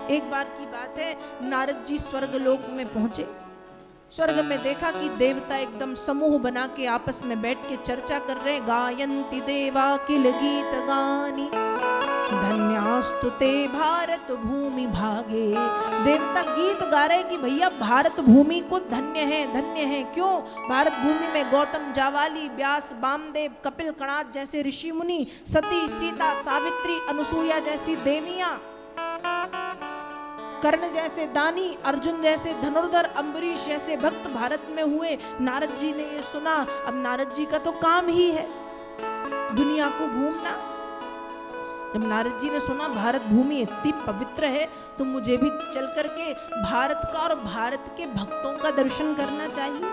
एक बार की बात है, नारद जी स्वर्ग लोक में पहुंचे। स्वर्ग में देखा कि देवता एकदम समूह बना के आपस में बैठ के चर्चा कर रहे। गायन्ति देवा किल गीत गानी, धन्यास्तु ते भारत भूमि भागे। देवता गीत गा रहे कि भैया भारत भूमि को धन्य है, धन्य है। क्यों? भारत भूमि में गौतम, जावाली, व्यास, वामदेव, कपिल, कणाद जैसे ऋषि मुनि, सती, सीता, सावित्री, अनुसुईया जैसी देवियां, कर्ण जैसे दानी, अर्जुन जैसे धनुर्धर, अम्बरीश जैसे भक्त भारत में हुए। नारद जी ने ये सुना। अब नारद जी का तो काम ही है दुनिया को घूमना। जब नारद जी ने सुना भारत भूमि इतनी पवित्र है, तो मुझे भी चल करके भारत का और भारत के भक्तों का दर्शन करना चाहिए।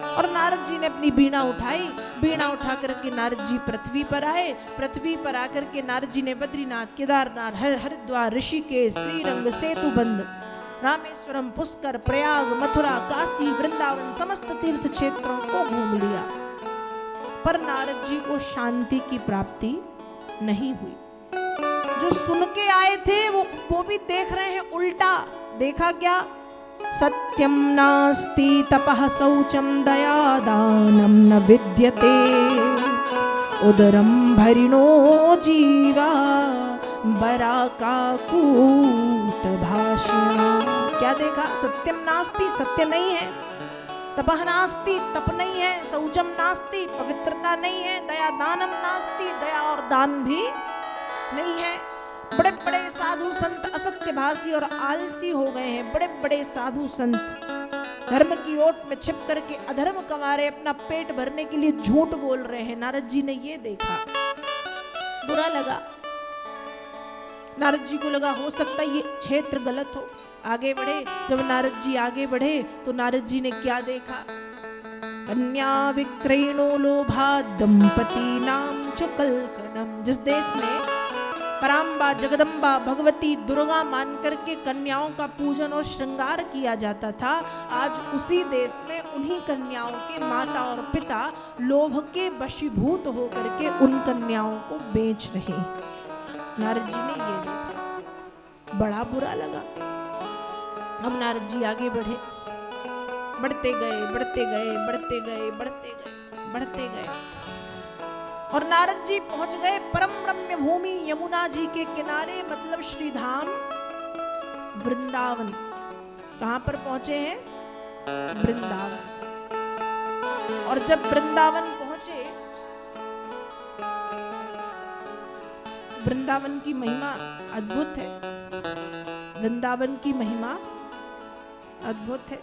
और नारद जी ने अपनी बीणा उठाई। बीणा उठा करके नारद जी पृथ्वी पर आए। पृथ्वी पर आकर के नारद जी ने बद्रीनाथ, केदारनाथ, हरिद्वार, ऋषिकेश, श्रीरंग, सेतुबंध, रामेश्वरम, पुष्कर, प्रयाग, मथुरा, काशी, वृंदावन समस्त तीर्थ क्षेत्रों को घूम लिया। पर नारद जी को शांति की प्राप्ति नहीं हुई। जो सुन के आए थे वो भी देख रहे हैं उल्टा। देखा क्या? सत्यम नास्ति तपः शौचम दया दानम न विद्यते, उदरम भरिणो जीवा बराका कूट भाषण। क्या देखा? सत्यम नास्ति, सत्य नहीं है। तपः नास्ति, तप नहीं है। शौचम नास्ति, पवित्रता नहीं है। दया दानम नास्ति, दया और दान भी नहीं है। बड़े बड़े साधु संत असत्यभाषी और आलसी हो गए हैं। बड़े बड़े साधु संत धर्म की ओट में छिप करके अधर्म कमा रहे, अपना पेट भरने के लिए झूठ बोल रहे हैं। नारद जी ने ये देखा, बुरा लगा। नारद जी को लगा हो सकता है ये क्षेत्र गलत हो। आगे बढ़े। जब नारद जी आगे बढ़े तो नारद जी ने क्या देखा? कन्या विक्रयणो लोभा दंपति नाम च कलकनम। जिस देश में पराम्बा, जगदम्बा, भगवती, दुर्गा मान करके कन्याओं का पूजन और श्रृंगार किया जाता था, आज उसी देश में उन्हीं कन्याओं के माता और पिता लोभ के वशीभूत होकर के उन कन्याओं को बेच रहे। नारद जी ने ये देखा, बड़ा बुरा लगा। अब नारद जी आगे बढ़े। बढ़ते गए, बढ़ते गए, बढ़ते गए, बढ़ते गए, बढ़ते गए और नारद जी पहुंच गए परम रम्य भूमि यमुना जी के किनारे, मतलब श्रीधाम वृंदावन। कहां पर पहुंचे हैं? वृंदावन। और जब वृंदावन पहुंचे, वृंदावन की महिमा अद्भुत है। वृंदावन की महिमा अद्भुत है।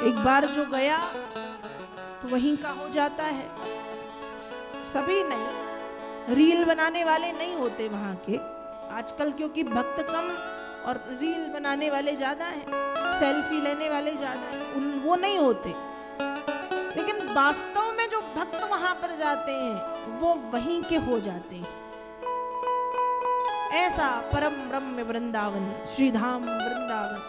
एक बार जो गया तो वहीं का हो जाता है। सभी नहीं, रील बनाने वाले नहीं होते वहां के आजकल, क्योंकि भक्त कम और रील बनाने वाले ज्यादा हैं, सेल्फी लेने वाले ज्यादा हैं, वो नहीं होते। लेकिन वास्तव में जो भक्त वहां पर जाते हैं वो वहीं के हो जाते हैं। ऐसा परम रम्य वृंदावन, श्रीधाम वृंदावन,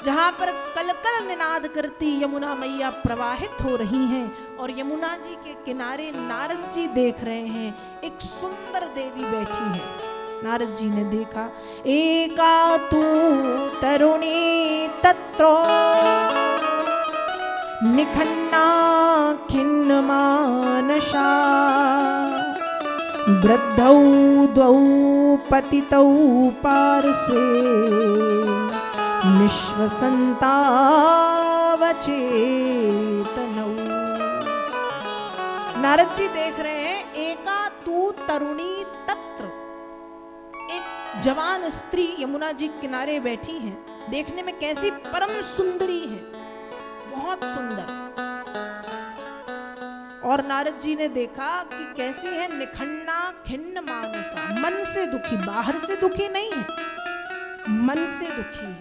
जहां पर कलकल निनाद करती यमुना मैया प्रवाहित हो रही हैं और यमुना जी के किनारे नारद जी देख रहे हैं एक सुंदर देवी बैठी है। नारद जी ने देखा, एका तू तरुणी तत्रो निखन्ना खिन्न मानसा, वृद्धौ द्वौ पतितौ पार्श्वे निश्वसंतावचेतनौ। नारद जी देख रहे हैं, एका तू तरुणी तत्र, एक जवान स्त्री यमुना जी किनारे बैठी हैं। देखने में कैसी परम सुंदरी है, बहुत सुंदर। और नारद जी ने देखा कि कैसी है, निखन्ना खिन्न मानसा, मन से दुखी, बाहर से दुखी नहीं है, मन से दुखी है।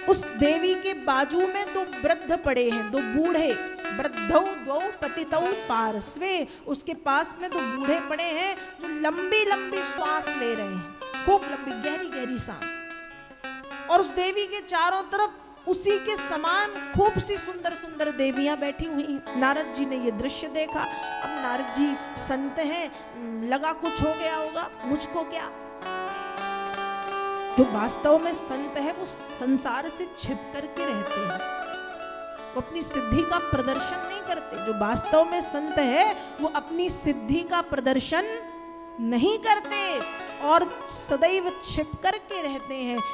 उस देवी के बाजू में दो वृद्ध पड़े हैं, दो बूढ़े, वृद्धौ द्वौ पतितौ पार्श्वे, उसके पास में दो बूढ़े पड़े हैं जो लंबी लंबी श्वास ले रहे हैं, खूब लंबी गहरी गहरी सांस। और उस देवी के चारों तरफ उसी के समान खूब सी सुंदर सुंदर देवियां बैठी हुई हैं। नारद जी ने ये दृश्य देखा। अब नारद जी संत हैं, लगा कुछ हो गया होगा, मुझको क्या। जो वास्तव में संत है वो संसार से छिप करके रहते हैं, वो अपनी सिद्धि का प्रदर्शन नहीं करते। जो वास्तव में संत है वो अपनी सिद्धि का प्रदर्शन नहीं करते और सदैव छिप करके रहते हैं।